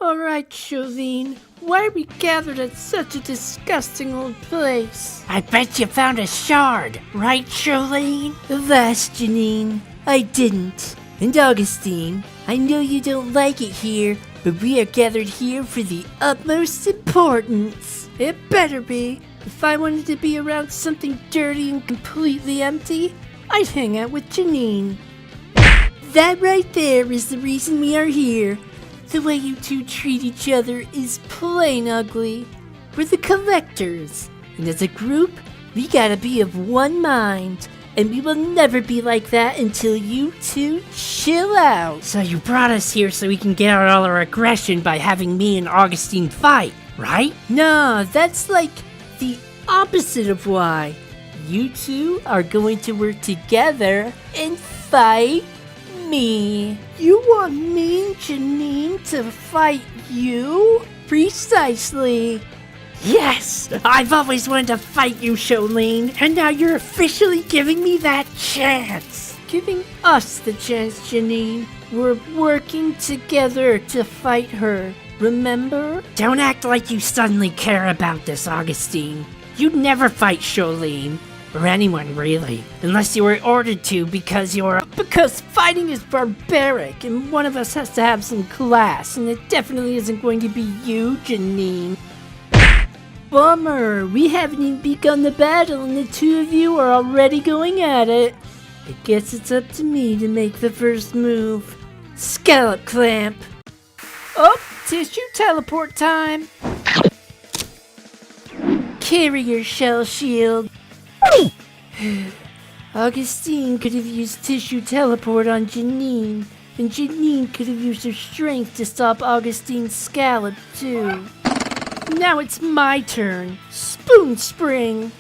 Alright, Sholine, why are we gathered at such a disgusting old place? I bet you found a shard, right, Sholine? Alas, Gennine, I didn't. And Augustine, I know you don't like it here, but we are gathered here for the utmost importance. It better be. If I wanted to be around something dirty and completely empty, I'd hang out with Gennine. That right there is the reason we are here. The way you two treat each other is plain ugly. We're the collectors, and as a group, we gotta be of one mind. And we will never be like that until you two chill out. So you brought us here so we can get out all our aggression by having me and Augustine fight, right? No, that's like the opposite of why. You two are going to work together and fight me. You want me and Gennine to fight you? Precisely. Yes! I've always wanted to fight you, Sholine, and now you're officially giving me that chance! Giving us the chance, Gennine. We're working together to fight her, remember? Don't act like you suddenly care about this, Augustine. You'd never fight Sholine, or anyone really, unless you were ordered to because you're... Because fighting is barbaric, and one of us has to have some class, and it definitely isn't going to be you, Gennine. Bummer, we haven't even begun the battle and the two of you are already going at it. I guess it's up to me to make the first move. Scallop clamp. Oh, tissue teleport time. Carrier shell shield. Augustine could have used tissue teleport on Gennine, and Gennine could have used her strength to stop Augustine's scallop too. Now it's my turn. Spoon spring.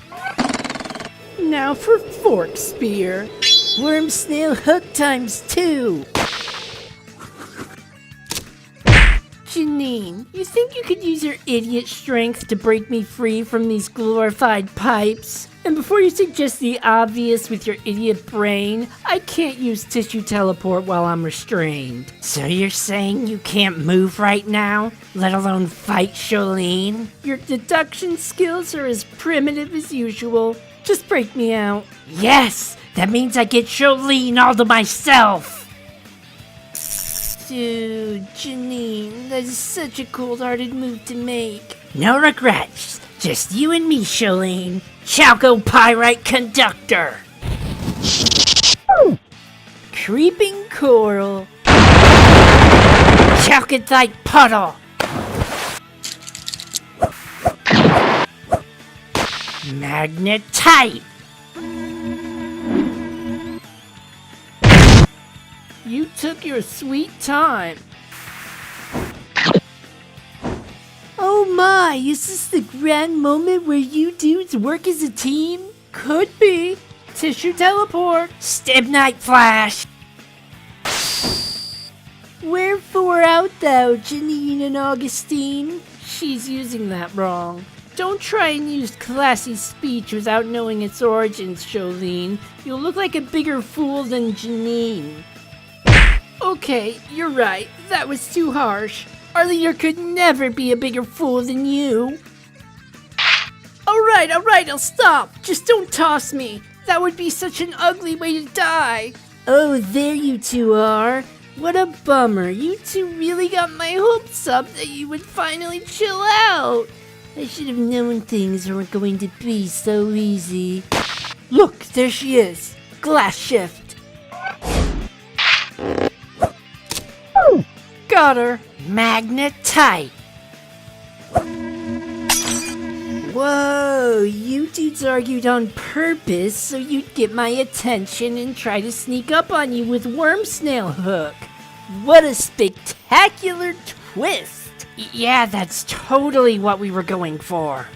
Now for fork spear. Worm snail hook times 2. Gennine, you think you could use your idiot strength to break me free from these glorified pipes? And before you suggest the obvious with your idiot brain, I can't use tissue teleport while I'm restrained. So you're saying you can't move right now, let alone fight Sholine? Your deduction skills are as primitive as usual. Just break me out. Yes! That means I get Sholine all to myself! Dude, Gennine, that is such a cold-hearted move to make. No regrets. Just you and me, Sholine. Chalco Pyrite Conductor. Creeping Coral. Chalcodite Puddle. Magnetite. You took your sweet time. Oh my, is this the grand moment where you dudes work as a team? Could be. Tissue teleport. Stibnite Flash. Wherefore out thou, Gennine and Augustine? She's using that wrong. Don't try and use classy speech without knowing its origins, Sholine. You'll look like a bigger fool than Gennine. Okay, you're right. That was too harsh. Our leader could never be a bigger fool than you. Alright, I'll stop. Just don't toss me. That would be such an ugly way to die. Oh, there you two are. What a bummer. You two really got my hopes up that you would finally chill out. I should have known things weren't going to be so easy. Look, there she is. Glass shift. Got her. Magnetite. Whoa, you dudes argued on purpose so you'd get my attention and try to sneak up on you with worm snail hook. What a spectacular twist. Yeah, that's totally what we were going for.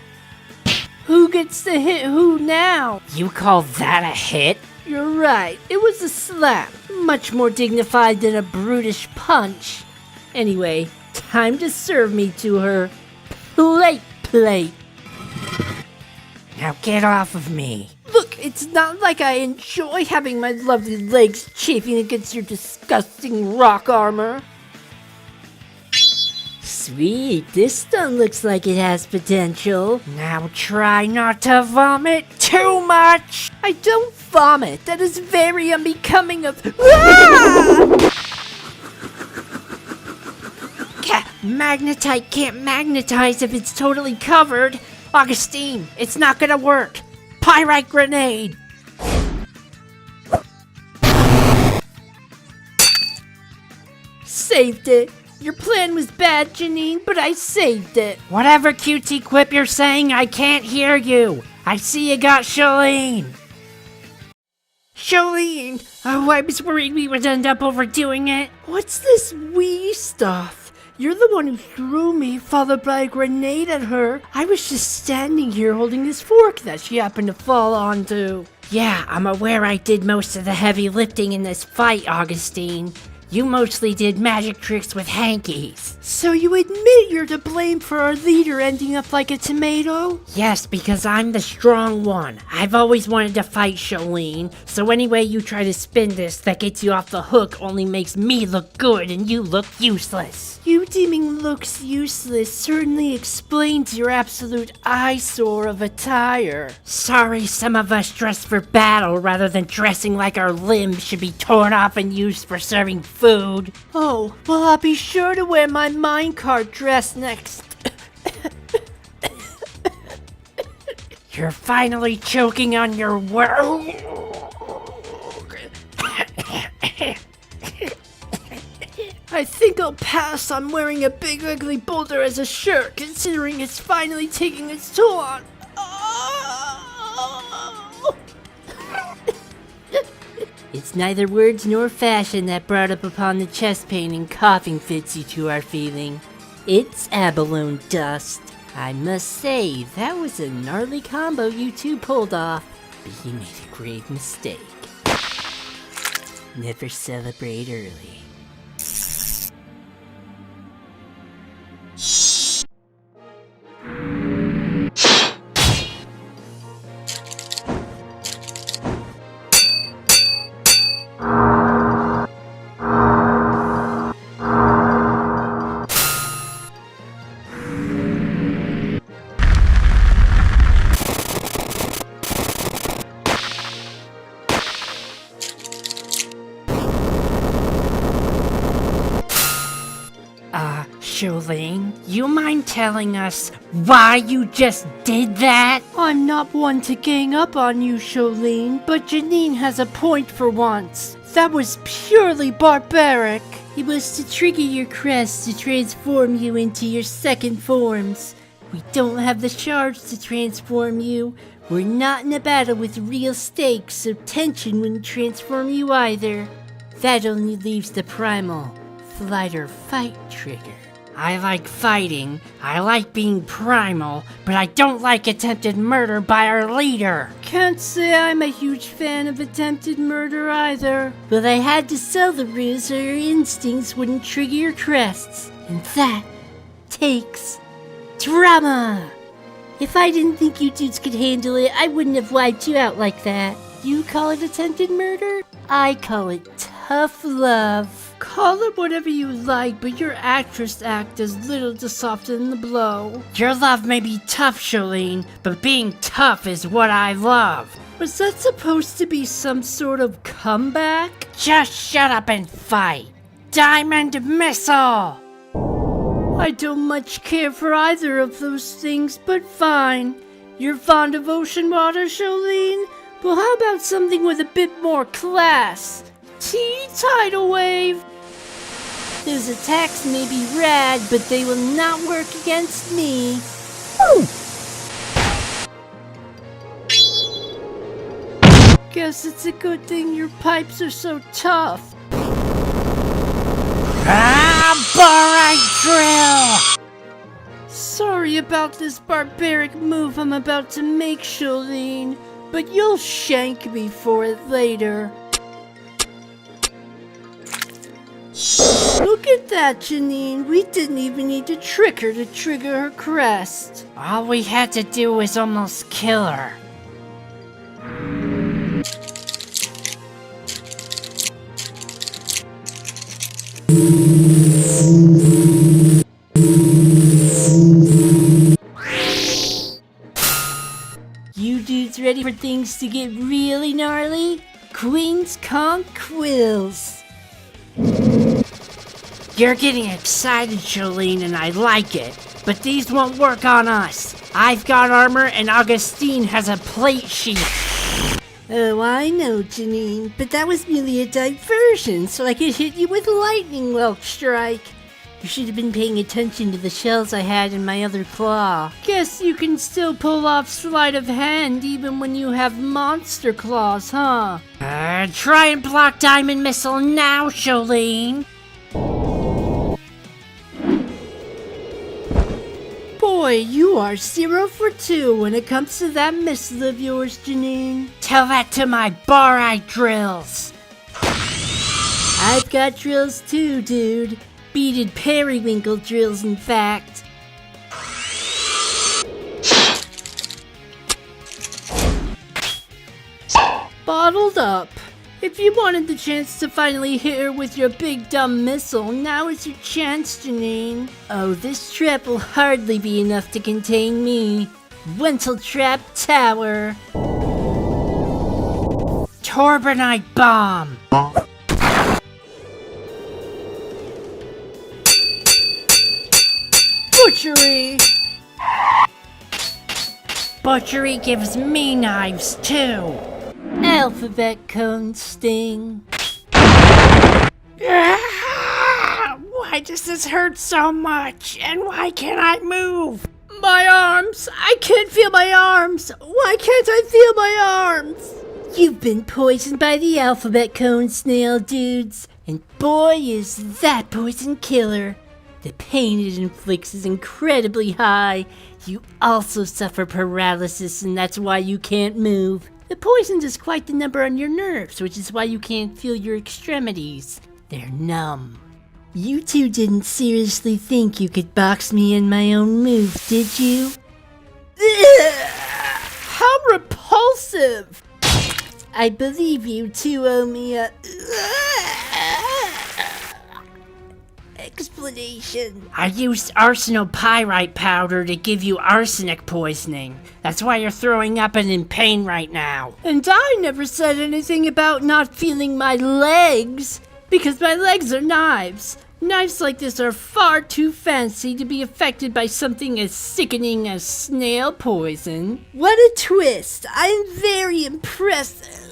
Who gets to hit who now? You call that a hit? You're right, it was a slap. Much more dignified than a brutish punch. Anyway, time to serve me to her. Plate. Now get off of me. Look, It's not like I enjoy having my lovely legs chafing against your disgusting rock armor. Sweet, this stone looks like it has potential. Now try not to vomit too much. I don't vomit. That is very unbecoming of. Ah! Magnetite can't magnetize if it's totally covered. Augustine, it's not gonna work. Pyrite grenade. Saved it. Your plan was bad, Gennine, but I saved it. Whatever cutesy quip you're saying, I can't hear you. I see you got Sholine. Sholine! Oh, I was worried we would end up overdoing it. What's this wee stuff? You're the one who threw me, followed by a grenade at her. I was just standing here holding this fork that she happened to fall onto. Yeah, I'm aware I did most of the heavy lifting in this fight, Augustine. You mostly did magic tricks with hankies. So you admit you're to blame for our leader ending up like a tomato? Yes, because I'm the strong one. I've always wanted to fight Sholine, so any way you try to spin this that gets you off the hook only makes me look good and you look useless. You deeming looks useless certainly explains your absolute eyesore of attire. Sorry, some of us dress for battle rather than dressing like our limbs should be torn off and used for serving food. Oh, well, I'll be sure to wear my minecart dress next. You're finally choking on your word. I think I'll pass on wearing a big ugly boulder as a shirt, considering it's finally taking its toll on. Oh. It's neither words nor fashion that brought up upon the chest pain and coughing fits you two are feeling. It's abalone dust. I must say, that was a gnarly combo you two pulled off, but you made a grave mistake. Never celebrate early. Sholine, you mind telling us why you just did that? I'm not one to gang up on you, Sholine, but Gennine has a point for once. That was purely barbaric. It was to trigger your crest to transform you into your second forms. We don't have the shards to transform you. We're not in a battle with real stakes, so tension wouldn't transform you either. That only leaves the primal, flight or fight trigger. I like fighting, I like being primal, but I don't like attempted murder by our leader. Can't say I'm a huge fan of attempted murder either. Well, I had to sell the ruse so your instincts wouldn't trigger your crests. And that takes drama. If I didn't think you dudes could handle it, I wouldn't have wiped you out like that. You call it attempted murder? I call it tough love. Call it whatever you like, but your actress act does little to soften the blow. Your love may be tough, Sholine, but being tough is what I love. Was that supposed to be some sort of comeback? Just shut up and fight. Diamond Missile! I don't much care for either of those things, but fine. You're fond of ocean water, Sholine? Well, how about something with a bit more class? Tidal wave! Those attacks may be rad, but they will not work against me. Ooh. Guess it's a good thing your pipes are so tough. Barite drill! Sorry about this barbaric move I'm about to make, Sholine, but you'll shank me for it later. Look at that, Gennine. We didn't even need to trick her to trigger her crest. All we had to do was almost kill her. You dudes ready for things to get really gnarly? Queens conk quills. You're getting excited, Sholine, and I like it. But these won't work on us. I've got armor and Augustine has a plate sheath. Oh, I know, Gennine, but that was merely a diversion so I could hit you with lightning whelk strike. You should have been paying attention to the shells I had in my other claw. Guess you can still pull off sleight of hand even when you have monster claws, huh? Try and block diamond missile now, Sholine. Boy, you are 0 for 2 when it comes to that missile of yours, Gennine. Tell that to my bar-eye drills. I've got drills too, dude. Beaded periwinkle drills, in fact. Bottled up. If you wanted the chance to finally hit her with your big dumb missile, now is your chance, Gennine. Oh, this trap will hardly be enough to contain me. Wenzel Trap Tower. Turbinite bomb. Butchery. Butchery gives me knives too. Alphabet cone sting. Why does this hurt so much? And why can't I move? My arms! I can't feel my arms! Why can't I feel my arms? You've been poisoned by the alphabet cone snail, dudes. And boy, is that poison killer. The pain it inflicts is incredibly high. You also suffer paralysis, and that's why you can't move. The poison does quite the number on your nerves, which is why you can't feel your extremities. They're numb. You two didn't seriously think you could box me in my own move, did you? How repulsive! I believe you two owe me a explanation. I used arsenopyrite powder to give you arsenic poisoning. That's why you're throwing up and in pain right now. And I never said anything about not feeling my legs, because my legs are knives. Knives like this are far too fancy to be affected by something as sickening as snail poison. What a twist! I'm very impressed.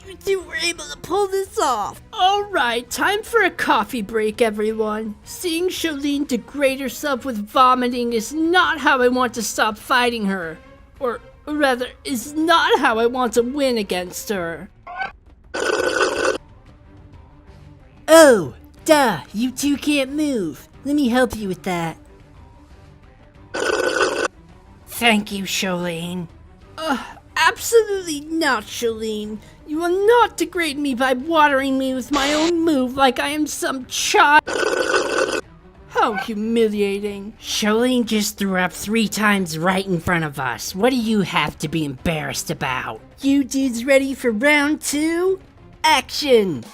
You two were able to pull this off. Alright, time for a coffee break, everyone. Seeing Sholine degrade herself with vomiting is not how I want to stop fighting her. Or rather, is not how I want to win against her. Oh, duh, you two can't move. Let me help you with that. Thank you, Sholine. Absolutely not, Sholine. You will not degrade me by watering me with my own move like I am some child. How humiliating. Sholine just threw up 3 times right in front of us. What do you have to be embarrassed about? You dudes ready for round 2? Action!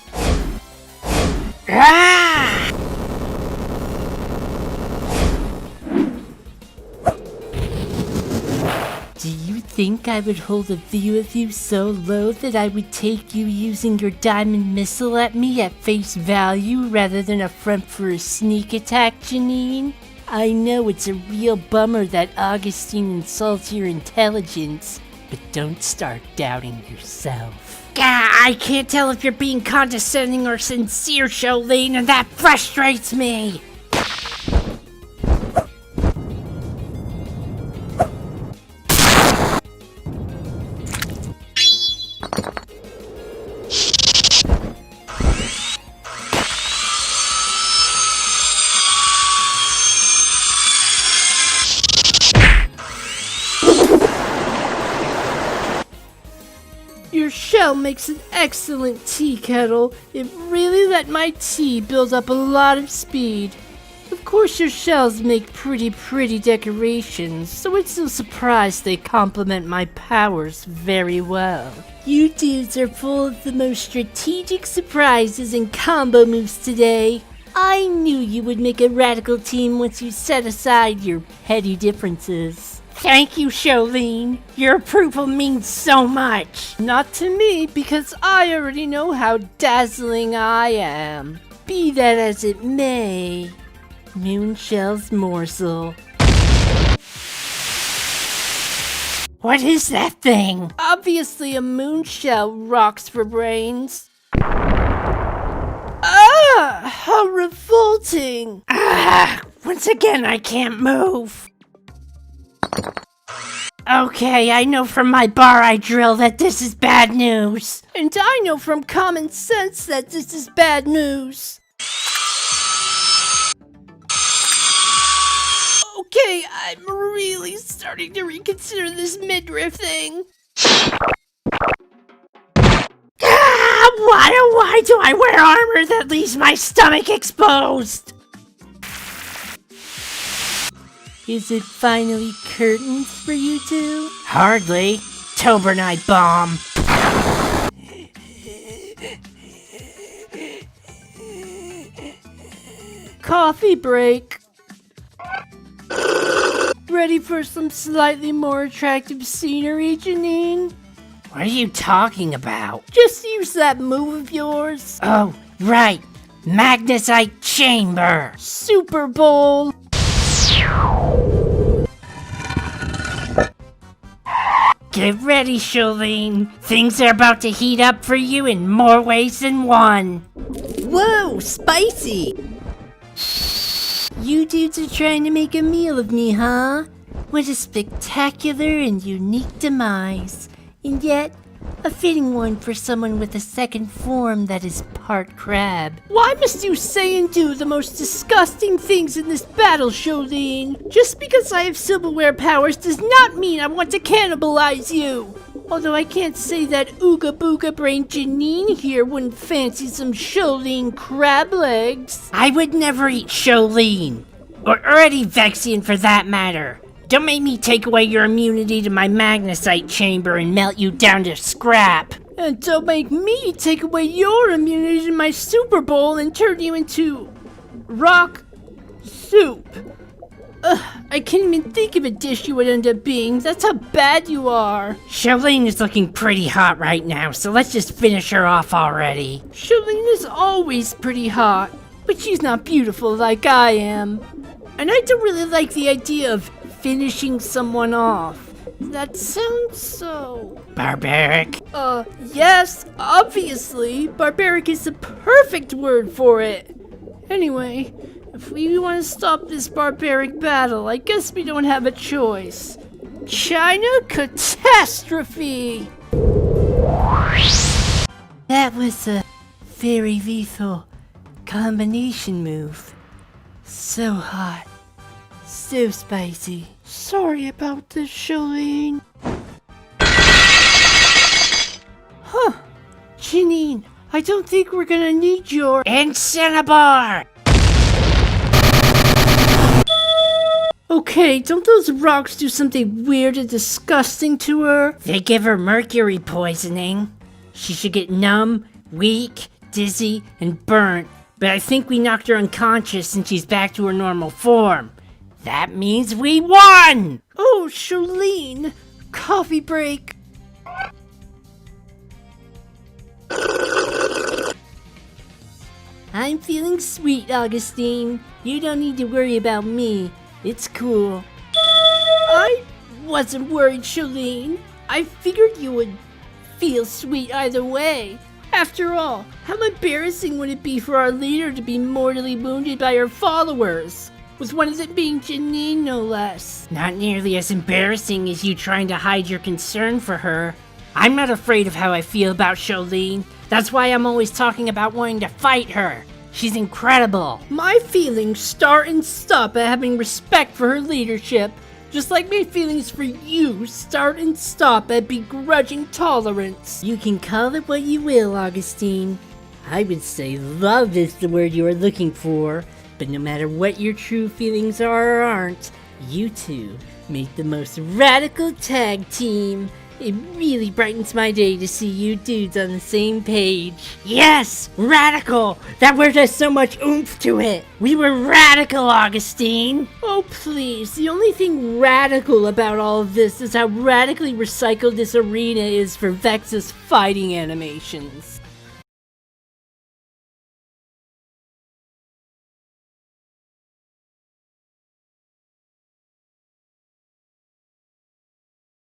Ah! Do you think I would hold a view of you so low that I would take you using your diamond missile at me at face value rather than a front for a sneak attack, Gennine? I know it's a real bummer that Augustine insults your intelligence, but don't start doubting yourself. I can't tell if you're being condescending or sincere, Sholine, and that frustrates me. Your shell makes an excellent tea kettle. It really let my tea build up a lot of speed. Of course your shells make pretty decorations, so it's no surprise they complement my powers very well. You dudes are full of the most strategic surprises and combo moves today. I knew you would make a radical team once you set aside your petty differences. Thank you, Sholine. Your approval means so much. Not to me, because I already know how dazzling I am. Be that as it may, Moonshell's morsel. What is that thing? Obviously a moonshell rocks for brains. Ah! How revolting! Once again I can't move. Okay, I know from my bar I drill that this is bad news. And I know from common sense that this is bad news. Okay, I'm really starting to reconsider this midriff thing. Why do I wear armor that leaves my stomach exposed? Is it finally curtains for you two? Hardly. Tobernight bomb. Coffee break. Ready for some slightly more attractive scenery, Gennine? What are you talking about? Just use that move of yours. Oh, right. Magnesite chamber. Super Bowl. Get ready, Sholine. Things are about to heat up for you in more ways than one. Whoa, spicy! You dudes are trying to make a meal of me, huh? What a spectacular and unique demise. And yet, a fitting one for someone with a second form that is part crab. Why must you say and do the most disgusting things in this battle, Sholine? Just because I have silverware powers does not mean I want to cannibalize you. Although I can't say that Ooga Booga Brain Gennine here wouldn't fancy some Sholine crab legs. I would never eat Sholine. Or any Vexian for that matter. Don't make me take away your immunity to my magnesite chamber and melt you down to scrap. And don't make me take away your immunity to my Super Bowl and turn you into rock soup. I can't even think of a dish you would end up being. That's how bad you are. Sholine is looking pretty hot right now, so let's just finish her off already. Sholine is always pretty hot, but she's not beautiful like I am. And I don't really like the idea of finishing someone off. That sounds so... barbaric. Yes, obviously. Barbaric is the perfect word for it. Anyway, if we want to stop this barbaric battle, I guess we don't have a choice. China catastrophe! That was a very lethal combination move. So hot. So spicy. Sorry about this, Sholine. Gennine, I don't think we're gonna need your... Cinnabar! Okay, don't those rocks do something weird and disgusting to her? They give her mercury poisoning. She should get numb, weak, dizzy, and burnt. But I think we knocked her unconscious and she's back to her normal form. That means we won! Oh, Sholine! Coffee break. I'm feeling sweet, Augustine. You don't need to worry about me. It's cool. I wasn't worried, Sholine. I figured you would feel sweet either way. After all, how embarrassing would it be for our leader to be mortally wounded by her followers? With one of them being Gennine, no less. Not nearly as embarrassing as you trying to hide your concern for her. I'm not afraid of how I feel about Sholine. That's why I'm always talking about wanting to fight her. She's incredible. My feelings start and stop at having respect for her leadership. Just like my feelings for you start and stop at begrudging tolerance. You can call it what you will, Augustine. I would say love is the word you are looking for. But no matter what your true feelings are or aren't, you two make the most radical tag team It really brightens my day to see you dudes on the same page. Yes! Radical! That word has so much oomph to it! We were radical, Augustine! Oh please, the only thing radical about all of this is how radically recycled this arena is for Vexus fighting animations.